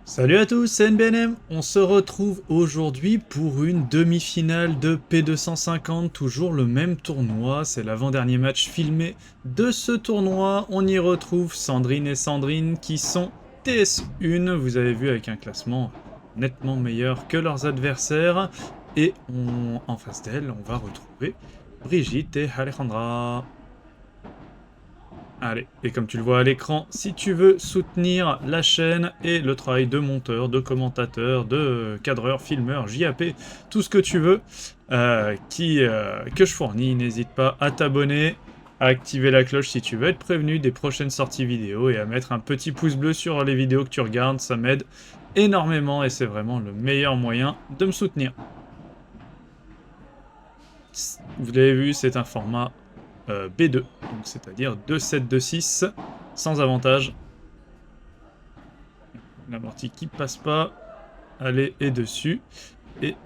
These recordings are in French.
Salut à tous, c'est NBNM. On se retrouve aujourd'hui pour une demi-finale de P250, toujours le même tournoi. C'est l'avant-dernier match filmé de ce tournoi. On y retrouve Sandrine et Sandrine qui sont TS1, vous avez vu, avec un classement nettement meilleur que leurs adversaires. Et en face d'elles, on va retrouver Brigitte et Alejandra. Allez, et comme tu le vois à l'écran, si tu veux soutenir la chaîne et le travail de monteur, de commentateur, de cadreur, filmeur, JAP, tout ce que tu veux, que je fournis, n'hésite pas à t'abonner, à activer la cloche si tu veux être prévenu des prochaines sorties vidéo et à mettre un petit pouce bleu sur les vidéos que tu regardes, ça m'aide énormément et c'est vraiment le meilleur moyen de me soutenir. Vous l'avez vu, c'est un format B2, donc c'est-à-dire 2-7-2-6, sans avantage. La partie qui passe pas, allez, est dessus. Et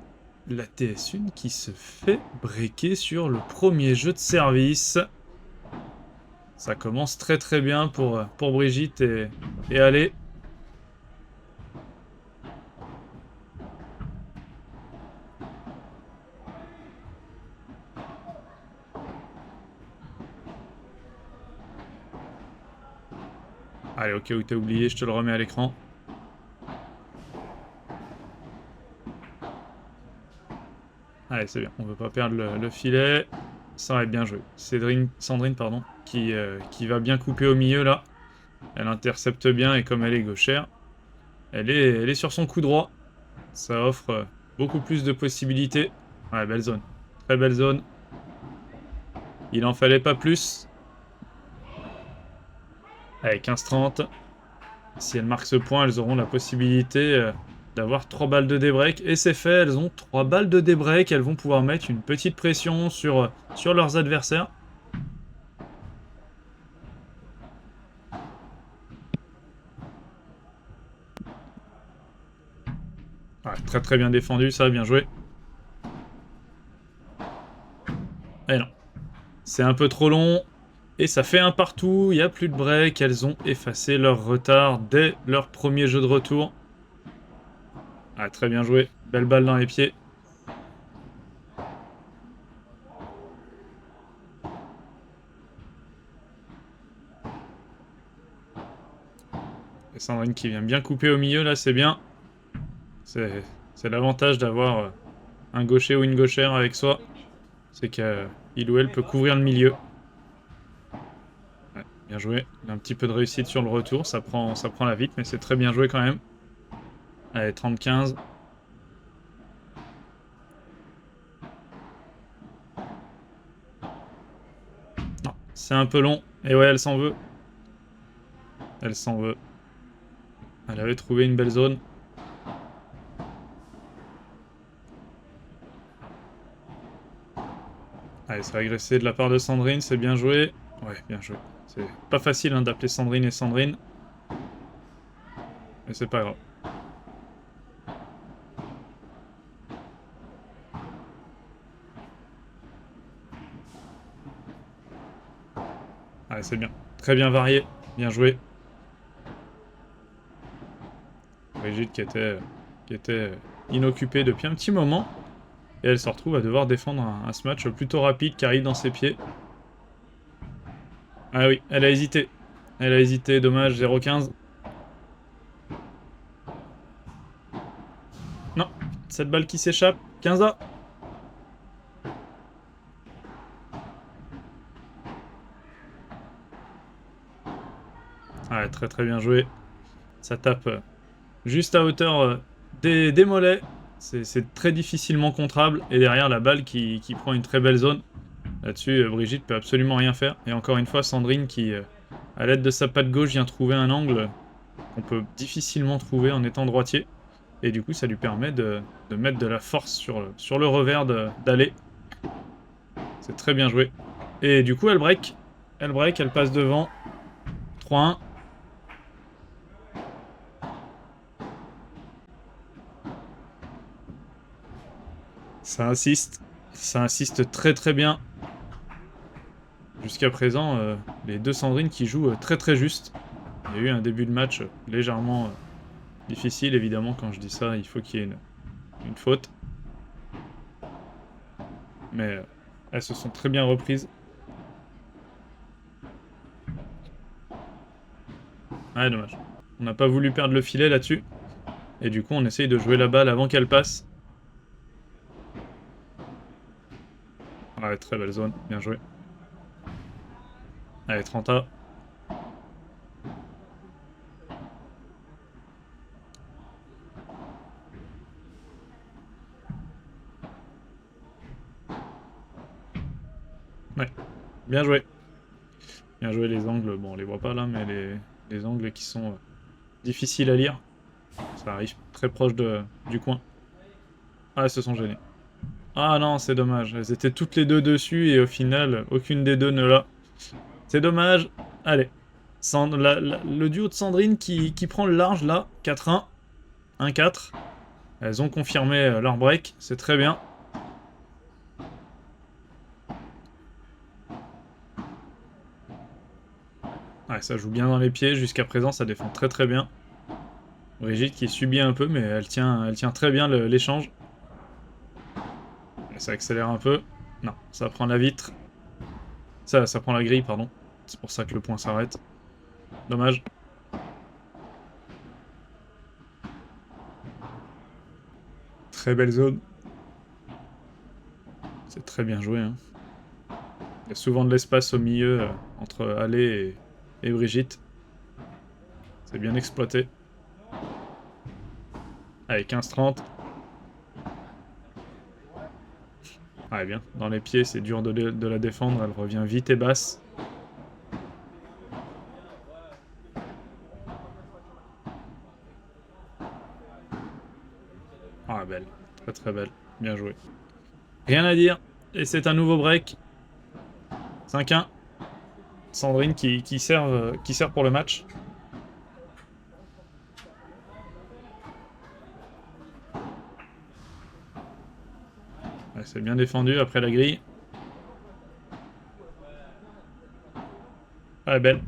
la TS1 qui se fait breaker sur le premier jeu de service. Ça commence très très bien pour Brigitte et allez. Allez, au cas où t'as oublié, je te le remets à l'écran. Allez, c'est bien, on veut pas perdre le filet. Ça va être bien joué. Sandrine, pardon, qui va bien couper au milieu là. Elle intercepte bien et comme elle est gauchère, elle est sur son coup droit. Ça offre beaucoup plus de possibilités. Ouais, belle zone. Très belle zone. Il en fallait pas plus. Allez, 15-30. Si elles marquent ce point, elles auront la possibilité d'avoir 3 balles de débreak. Et c'est fait, elles ont 3 balles de débreak. Elles vont pouvoir mettre une petite pression sur leurs adversaires. Ouais, très très bien défendu, ça, bien joué. Et non. C'est un peu trop long. Et ça fait un partout, il n'y a plus de break. Elles ont effacé leur retard dès leur premier jeu de retour. Ah, très bien joué. Belle balle dans les pieds. Et Sandrine qui vient bien couper au milieu, là, c'est bien. C'est l'avantage d'avoir un gaucher ou une gauchère avec soi. C'est qu'il ou elle peut couvrir le milieu. Ouais, bien joué. Il a un petit peu de réussite sur le retour. Ça prend la vite, mais c'est très bien joué quand même. Allez, 30-15. Non, c'est un peu long. Et ouais, elle s'en veut. Elle s'en veut. Elle avait trouvé une belle zone. Allez, c'est agressé de la part de Sandrine, c'est bien joué. Ouais, bien joué. C'est pas facile hein, d'appeler Sandrine et Sandrine. Mais c'est pas grave. Allez, c'est bien. Très bien varié. Bien joué. Brigitte qui était inoccupée depuis un petit moment. Et elle se retrouve à devoir défendre un smash plutôt rapide qui arrive dans ses pieds. Ah oui, elle a hésité. Elle a hésité, dommage, 0-15. Non, cette balle qui s'échappe. 15A. Ouais, très très bien joué. Ça tape juste à hauteur des mollets. C'est très difficilement contrable. Et derrière, la balle qui prend une très belle zone. Là-dessus, Brigitte peut absolument rien faire. Et encore une fois, Sandrine qui, à l'aide de sa patte gauche, vient trouver un angle qu'on peut difficilement trouver en étant droitier. Et du coup, ça lui permet de mettre de la force sur le revers d'aller. C'est très bien joué. Et du coup, elle break. Elle break, elle passe devant. 3-1. Ça insiste. Ça insiste très très bien. Jusqu'à présent, les deux Sandrine qui jouent très très juste. Il y a eu un début de match légèrement Difficile, évidemment, quand je dis ça, il faut qu'il y ait une faute. Mais elles se sont très bien reprises. Ah, dommage. On n'a pas voulu perdre le filet là-dessus. Et du coup, on essaye de jouer la balle avant qu'elle passe. Ouais, très belle zone, bien joué. Allez, 30A. Ouais, bien joué. Bien joué les angles, bon on les voit pas là, mais les angles qui sont difficiles à lire. Ça arrive très proche du coin. Ah, elles se sont gênées. Ah non, c'est dommage. Elles étaient toutes les deux dessus et au final, aucune des deux ne l'a. C'est dommage. Allez. Le duo de Sandrine qui prend le large là. 4-1. 1-4. Elles ont confirmé leur break. C'est très bien. Ouais, ça joue bien dans les pieds. Jusqu'à présent, ça défend très très bien. Brigitte qui subit un peu, mais elle tient très bien l'échange. Ça accélère un peu. Non, ça prend la vitre. Ça prend la grille, pardon. C'est pour ça que le point s'arrête. Dommage. Très belle zone. C'est très bien joué. Hein. Il y a souvent de l'espace au milieu entre Allé et Brigitte. C'est bien exploité. Allez, 15-30. Ah, bien. Dans les pieds, c'est dur de la défendre. Elle revient vite et basse. Ah, belle. Très très belle. Bien joué. Rien à dire. Et c'est un nouveau break. 5-1. Sandrine qui sert pour le match. Ouais, c'est bien défendu après la grille. Ah, belle.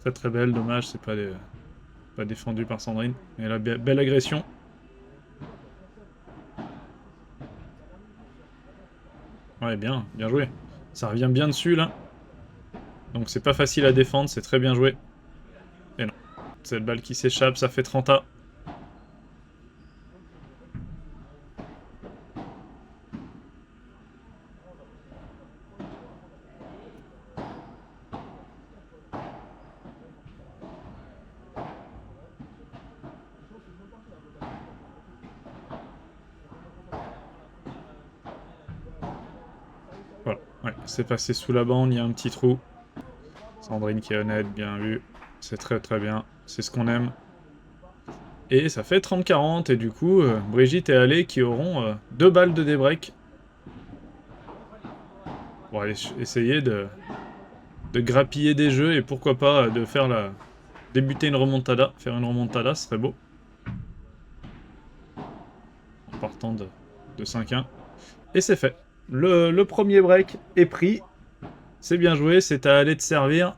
Très très belle. Dommage, c'est pas défendu par Sandrine. Mais la belle agression. Ouais, bien joué. Ça revient bien dessus, là. Donc c'est pas facile à défendre, c'est très bien joué. Et non. Cette balle qui s'échappe, ça fait 30A. Voilà, ouais, c'est passé sous la bande, il y a un petit trou. Sandrine qui est honnête, bien vu. C'est très très bien, c'est ce qu'on aime. Et ça fait 30-40, et du coup, Brigitte et Allé qui auront 2 balles de débreak. Pour aller essayer de grappiller des jeux, et pourquoi pas de faire débuter une remontada. Faire une remontada, ce serait beau. En partant de 5-1. Et c'est fait. Le premier break est pris. C'est bien joué, c'est à Allé de servir.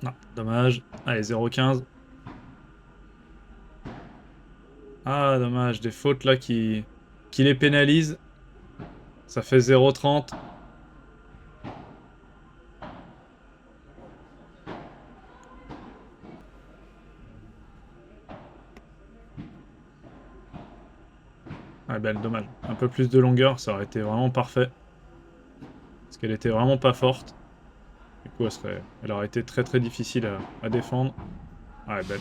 Non, dommage. Allez, 0-15. Ah, dommage, des fautes là qui les pénalisent. Ça fait 0-30. Ah, belle, dommage. Un peu plus de longueur, ça aurait été vraiment parfait. Parce qu'elle était vraiment pas forte. Du coup, elle aurait été très très difficile à défendre. Ah, belle.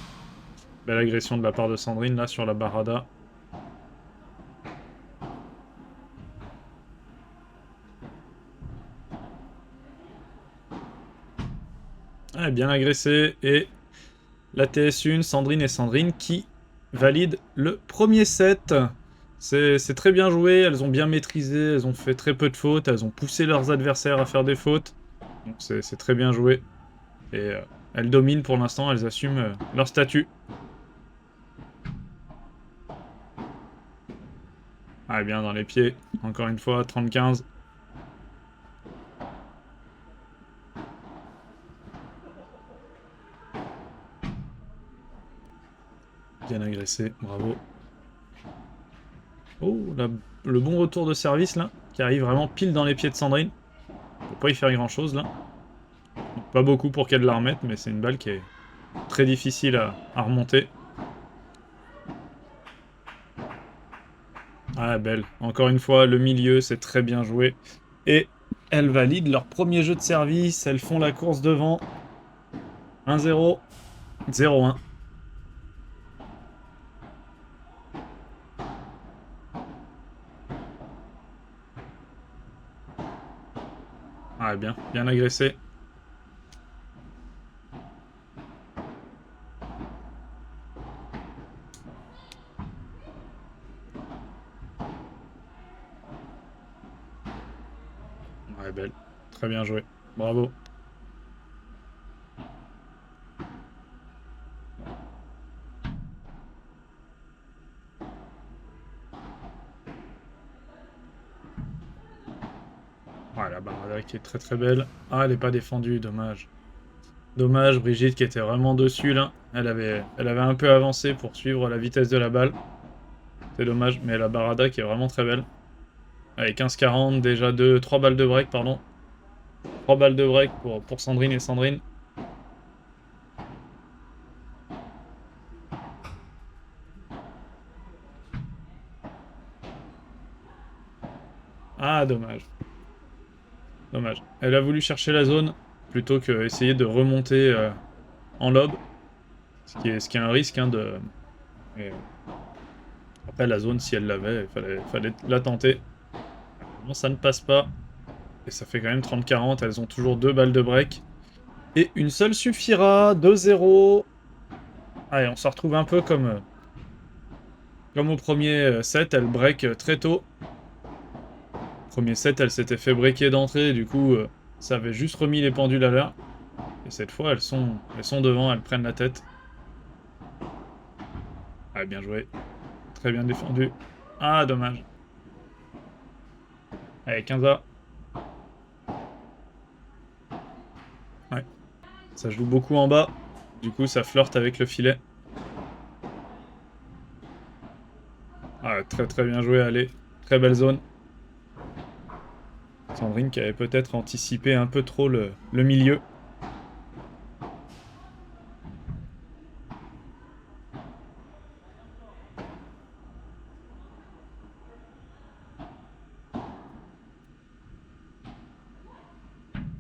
Belle agression de la part de Sandrine là sur la barada. Ah, bien agressé. Et la TS1, Sandrine qui valide le premier set. C'est très bien joué, elles ont bien maîtrisé, elles ont fait très peu de fautes, elles ont poussé leurs adversaires à faire des fautes. Donc c'est très bien joué. Et elles dominent pour l'instant, elles assument leur statut. Ah, bien dans les pieds, encore une fois, 30-15. Bien agressé, bravo. Oh, le bon retour de service là, qui arrive vraiment pile dans les pieds de Sandrine. On peut pas y faire grand chose là. Pas beaucoup pour qu'elle la remette, mais c'est une balle qui est très difficile à remonter. Ah, belle. Encore une fois, le milieu, c'est très bien joué. Et elles valident leur premier jeu de service. Elles font la course devant. 1-0. 0-1. Ah, bien. Bien agressé. Ouais, belle. Très bien joué. Bravo. Ouais, la barre qui est très très belle. Ah, elle n'est pas défendue, dommage. Dommage, Brigitte qui était vraiment dessus là. Elle avait un peu avancé pour suivre la vitesse de la balle. C'est dommage, mais la barada qui est vraiment très belle. Allez, 15-40, déjà 3 balles de break, pardon. 3 balles de break pour Sandrine et Sandrine. Ah, dommage. Dommage. Elle a voulu chercher la zone plutôt que essayer de remonter en lob. Ce qui est un risque hein, de... Mais, après, la zone, si elle l'avait, il fallait la tenter. Non, ça ne passe pas. Et ça fait quand même 30-40. Elles ont toujours 2 balles de break. Et une seule suffira. 2-0. Allez, on se retrouve un peu comme au premier set. Elle break très tôt. Premier set, elle s'était fait breaker d'entrée. Du coup, ça avait juste remis les pendules à l'heure. Et cette fois, elles sont devant. Elles prennent la tête. Ah, bien joué. Très bien défendu. Ah, dommage. Allez, 15A. Ouais. Ça joue beaucoup en bas. Du coup, ça flirte avec le filet. Ah, très très bien joué, allez. Très belle zone. Sandrine qui avait peut-être anticipé un peu trop le milieu.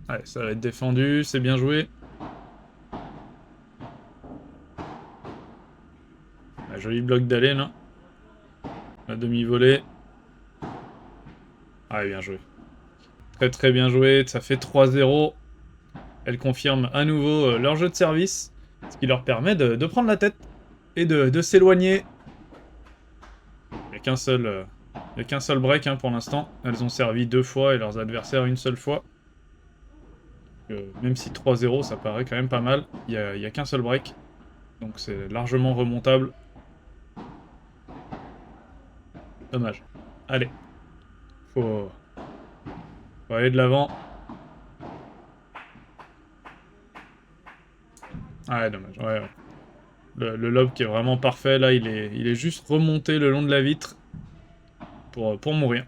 Allez, ça va être défendu, c'est bien joué. Un joli bloc d'aller là. La demi-volée. Ah, bien joué. Très très bien joué, ça fait 3-0. Elles confirment à nouveau leur jeu de service, ce qui leur permet de prendre la tête et de s'éloigner. Il n'y a qu'un seul break hein, pour l'instant. Elles ont servi 2 fois et leurs adversaires une seule fois. Même si 3-0, ça paraît quand même pas mal, il y a qu'un seul break. Donc c'est largement remontable. Dommage. Allez. Faut, faut aller de l'avant. Ah ouais, dommage. Ouais, ouais. Le lob qui est vraiment parfait, là, il est juste remonté le long de la vitre pour mourir.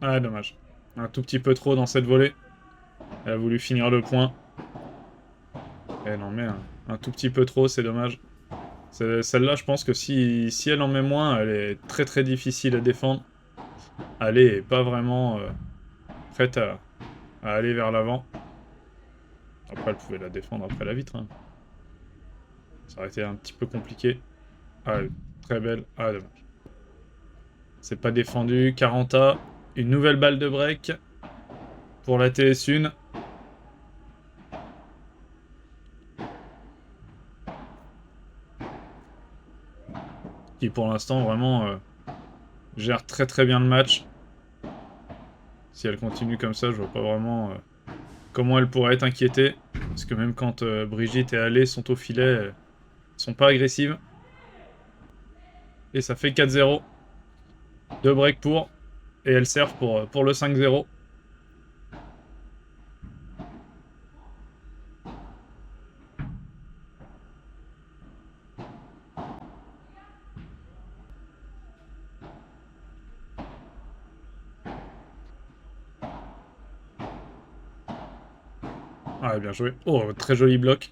Ah, dommage. Un tout petit peu trop dans cette volée. Elle a voulu finir le point. Elle en met un tout petit peu trop, c'est dommage. Celle-là, je pense que si elle en met moins, elle est très très difficile à défendre. Elle est pas vraiment prête à aller vers l'avant. Après, elle pouvait la défendre après la vitre. Hein. Ça aurait été un petit peu compliqué. Ah, très belle. Ah, dommage. C'est pas défendu. 40A. Une nouvelle balle de break pour la TS1. Qui pour l'instant vraiment gère très très bien le match. Si elle continue comme ça, je vois pas vraiment comment elle pourrait être inquiétée. Parce que même quand Brigitte et Allez sont au filet, elles sont pas agressives. Et ça fait 4-0. 2 breaks pour. Et elles servent pour le 5-0. Ah, bien joué. Oh, très joli bloc.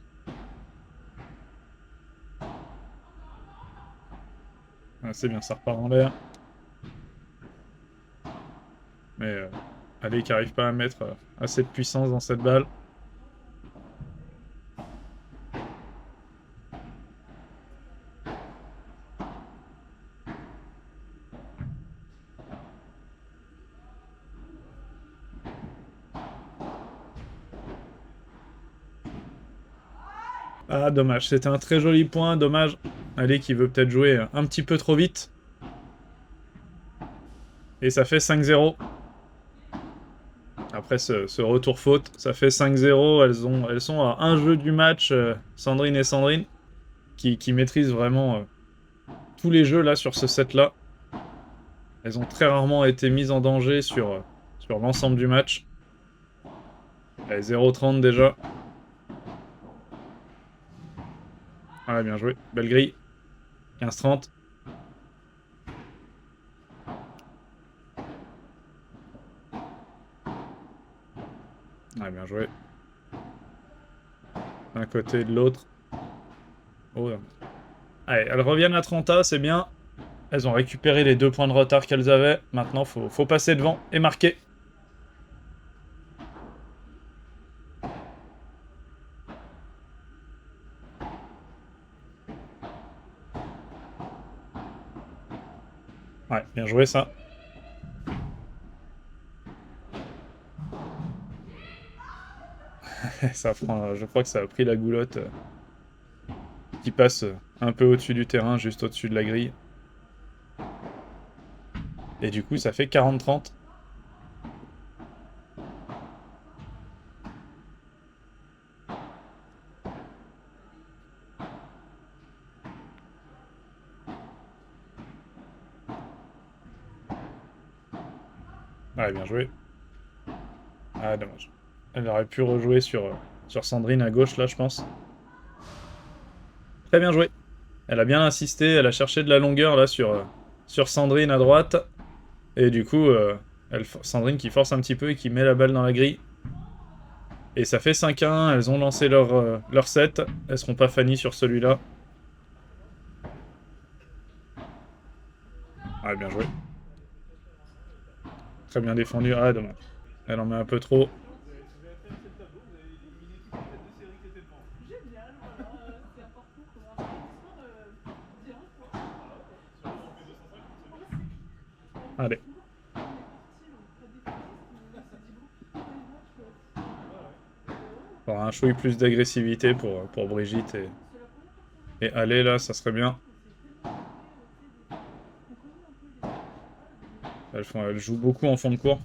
Ah, c'est bien, ça repart en l'air. Mais Allez qui arrive pas à mettre assez de puissance dans cette balle. Ah, dommage. C'était un très joli point. Dommage. Allez qui veut peut-être jouer un petit peu trop vite. Et ça fait 5-0. Après ce retour faute, ça fait 5-0. Elles sont à un jeu du match, Sandrine et Sandrine, qui maîtrisent vraiment tous les jeux là sur ce set-là. Elles ont très rarement été mises en danger sur l'ensemble du match. Allez, 0-30 déjà. Ah, bien joué. Belle grille. 15-30. Ah, bien joué. D'un côté et de l'autre. Oh. Allez, elles reviennent à 30A, c'est bien. Elles ont récupéré les 2 points de retard qu'elles avaient. Maintenant, faut passer devant et marquer. Ouais, bien joué ça. Ça prend, je crois que ça a pris la goulotte qui passe un peu au-dessus du terrain, juste au-dessus de la grille. Et du coup, ça fait 40-30. Ouais, bien joué. Ah, dommage. Elle aurait pu rejouer sur Sandrine à gauche, là, je pense. Très bien joué. Elle a bien insisté, elle a cherché de la longueur, là, sur Sandrine à droite. Et du coup, Sandrine qui force un petit peu et qui met la balle dans la grille. Et ça fait 5-1, elles ont lancé leur set. Elles seront pas Fanny sur celui-là. Ah, bien joué. Très bien défendu. Ah, dommage. Elle en met un peu trop. Allez. Avoir un chouille plus d'agressivité pour Brigitte et aller là, ça serait bien. Elles jouent beaucoup en fond de cours.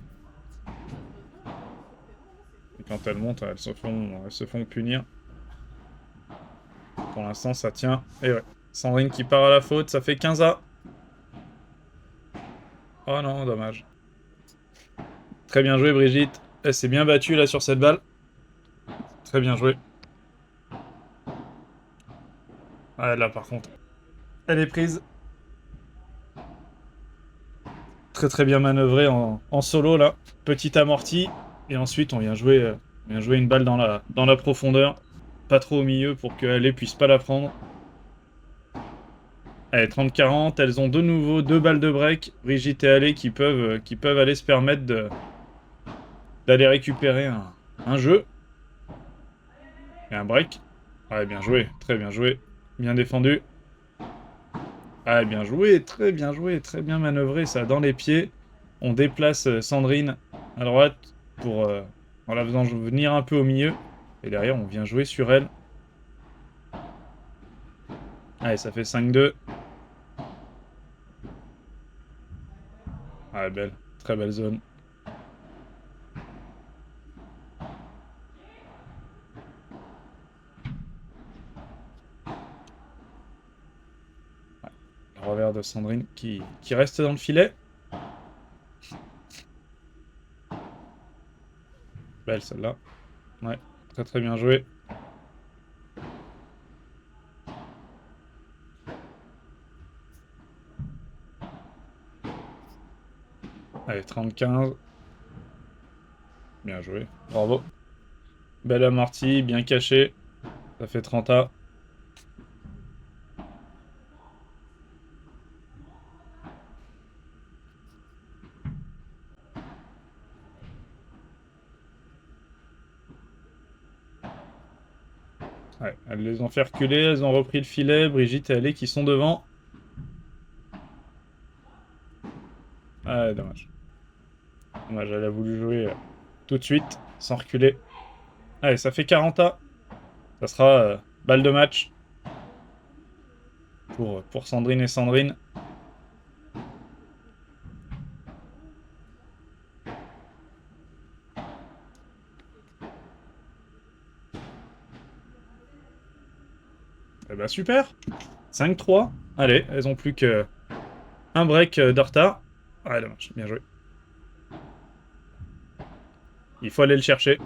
Et quand elles montent, elles se font punir. Pour l'instant, ça tient. Et ouais. Sandrine qui part à la faute, ça fait 15-A. Oh non, dommage. Très bien joué, Brigitte. Elle s'est bien battue là sur cette balle. Très bien joué. Ah, là, par contre, elle est prise. Très très bien manœuvrée en solo là. Petit amorti. Et ensuite, on vient jouer une balle dans la profondeur. Pas trop au milieu pour que Ale puisse pas la prendre. Allez, 30-40, elles ont de nouveau 2 balles de break. Brigitte et Ale qui peuvent aller se permettre d'aller récupérer un jeu. Et un break. Ouais, bien joué, très bien joué. Bien défendu. Ah, bien joué, très bien manœuvré, ça, dans les pieds. On déplace Sandrine à droite en la faisant venir un peu au milieu. Et derrière, on vient jouer sur elle. Allez, ça fait 5-2. Ah, belle, très belle zone. revers de Sandrine qui reste dans le filet. Belle celle-là. Ouais, très très bien joué. Allez, 30-15. Bien joué, bravo. Belle amortie, bien caché. Ça fait 30A. Ouais, elles les ont fait reculer, elles ont repris le filet. Brigitte et Ali qui sont devant. Ah, dommage. Dommage, elle a voulu jouer tout de suite, sans reculer. Allez, ça fait 40A. Ça sera balle de match pour Sandrine et Sandrine. Eh ben super. 5-3. Allez, elles ont plus que un break de retard. Ouais, dommage, bien joué. Il faut aller le chercher.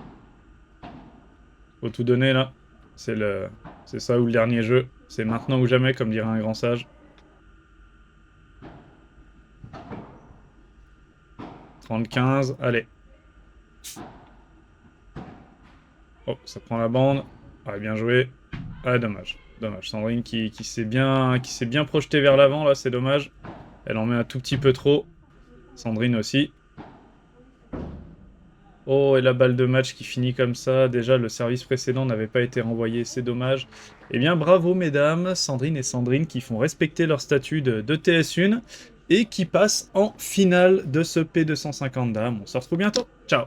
Faut tout donner là. C'est ça ou le dernier jeu. C'est maintenant ou jamais, comme dirait un grand sage. 30-15, allez. Oh, ça prend la bande. Ouais, bien joué. Ah, dommage. Dommage. Sandrine qui s'est bien projetée vers l'avant, là, c'est dommage. Elle en met un tout petit peu trop. Sandrine aussi. Oh, et la balle de match qui finit comme ça. Déjà, le service précédent n'avait pas été renvoyé, c'est dommage. Eh bien, bravo, mesdames, Sandrine et Sandrine, qui font respecter leur statut de TS1 et qui passent en finale de ce P250 dames. On se retrouve bientôt. Ciao!